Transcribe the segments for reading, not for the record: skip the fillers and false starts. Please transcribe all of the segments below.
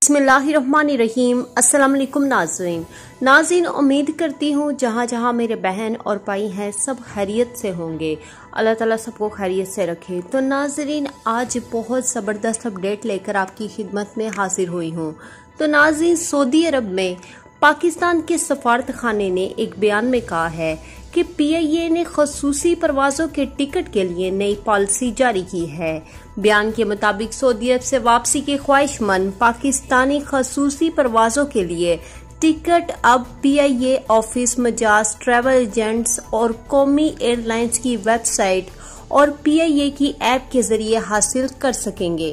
बिस्मिल्लाहिर्रहमानिर्रहीम। अस्सलाम वालेकुम नाज़रीन, उम्मीद करती हूँ जहाँ जहाँ मेरे बहन और भाई हैं सब खैरियत से होंगे। अल्लाह ताला सबको खैरियत से रखे। तो नाज़रीन, आज बहुत ज़बरदस्त अपडेट लेकर आपकी खिदमत में हाजिर हुई हूँ। तो नाज़रीन, सऊदी अरब में पाकिस्तान के सफारतखाने ने एक बयान में कहा है कि PIA ने खसूसी परवाजों के टिकट के लिए नई पॉलिसी जारी की है। बयान के मुताबिक सऊदी अरब से वापसी के ख्वाहिशमंद पाकिस्तानी खसूसी परवाजों के लिए टिकट अब PIA office, Majaz travel agents और कौमी एयरलाइंस की वेबसाइट और PIA की ऐप के जरिए हासिल कर सकेंगे।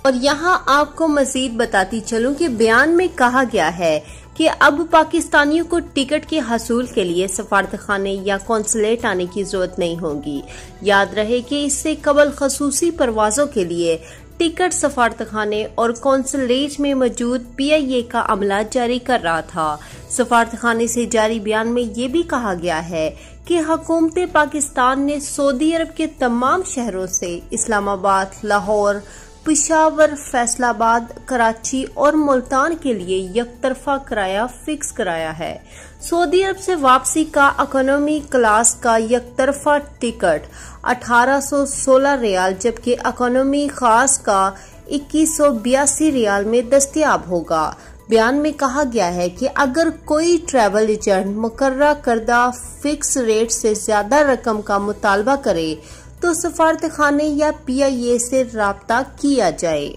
और यहाँ आपको मजीद बताती चलूं कि बयान में कहा गया है कि अब पाकिस्तानियों को टिकट के हसूल के लिए सफारतखाने या कौंसलेट आने की जरूरत नहीं होगी। याद रहे कि इससे कबल खसूसी परवाजों के लिए टिकट सफारतखाने और कौंसलेट में मौजूद PIA का अमला जारी कर रहा था। सफारतखाने से जारी बयान में ये भी कहा गया है कि हुकूमत पाकिस्तान ने सऊदी अरब के तमाम शहरों से इस्लामाबाद, लाहौर, पेशावर, फैसलाबाद, कराची और मुल्तान के लिए यकतरफा किराया फिक्स कराया है। सऊदी अरब से वापसी का इकोनॉमी क्लास का यकतरफा टिकट 1816 रियाल जबकि इकोनॉमी खास का 2182 रियाल में दस्तयाब होगा। बयान में कहा गया है कि अगर कोई ट्रैवल एजेंट मुकर्रर करदा फिक्स रेट से ज्यादा रकम का मुतालबा करे तो सफारतखाने या PIA से राब्ता किया जाए।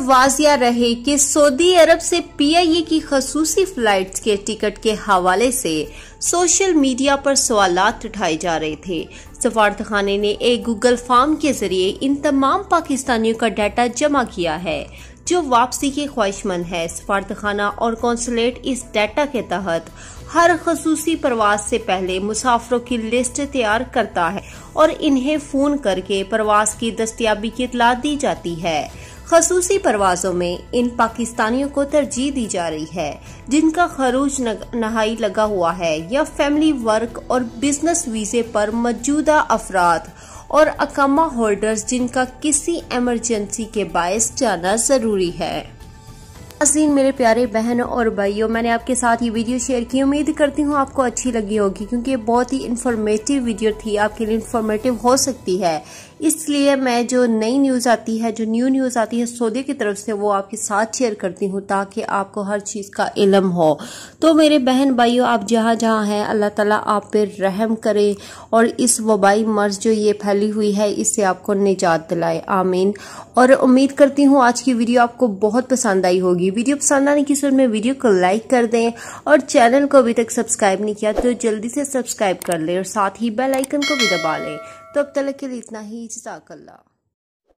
वाजिया रहे कि सऊदी अरब से PIA की खसूसी फ्लाइट्स के टिकट के हवाले से सोशल मीडिया पर सवालात उठाए जा रहे थे। सफारतखाने ने एक गूगल फॉर्म के जरिए इन तमाम पाकिस्तानियों का डाटा जमा किया है जो वापसी के ख्वाहिशमंद है। सफारतखाना और कौंसलेट इस डाटा के तहत हर खसूसी प्रवास से पहले मुसाफिरों की लिस्ट तैयार करता है और इन्हें फोन करके प्रवास की दस्तयाबी की इत्तला दी जाती है। खसूसी परवाजों में इन पाकिस्तानियों को तरजीह दी जा रही है जिनका खरूज नहाई लगा हुआ है या फैमिली वर्क और बिजनेस वीजे पर मौजूदा अफराद और अकामा होल्डर्स जिनका किसी इमरजेंसी के बायस जाना जरूरी है। नाज़रीन, मेरे प्यारे बहन और भाइयों, मैंने आपके साथ ये वीडियो शेयर की। उम्मीद करती हूँ आपको अच्छी लगी होगी क्योंकि ये बहुत ही इन्फॉर्मेटिव वीडियो थी, आपके लिए इन्फॉर्मेटिव हो सकती है। इसलिए मैं जो नई न्यूज़ आती है, जो न्यू न्यूज़ आती है सऊदी की तरफ से, वो आपके साथ शेयर करती हूँ ताकि आपको हर चीज़ का इल्म हो। तो मेरे बहन भाइयों, आप जहाँ जहाँ हैं अल्लाह ताला आप पे रहम करे और इस वबाई मर्ज जो ये फैली हुई है इससे आपको निजात दिलाए, आमीन। और उम्मीद करती हूँ आज की वीडियो आपको बहुत पसंद आई होगी। वीडियो पसंद आने की सूरत में वीडियो को लाइक कर दें और चैनल को अभी तक सब्सक्राइब नहीं किया तो जल्दी से सब्सक्राइब कर लें और साथ ही बेल आइकन को भी दबा लें। तो अब तक के लिए इतना ही। जज़ाकल्लाह।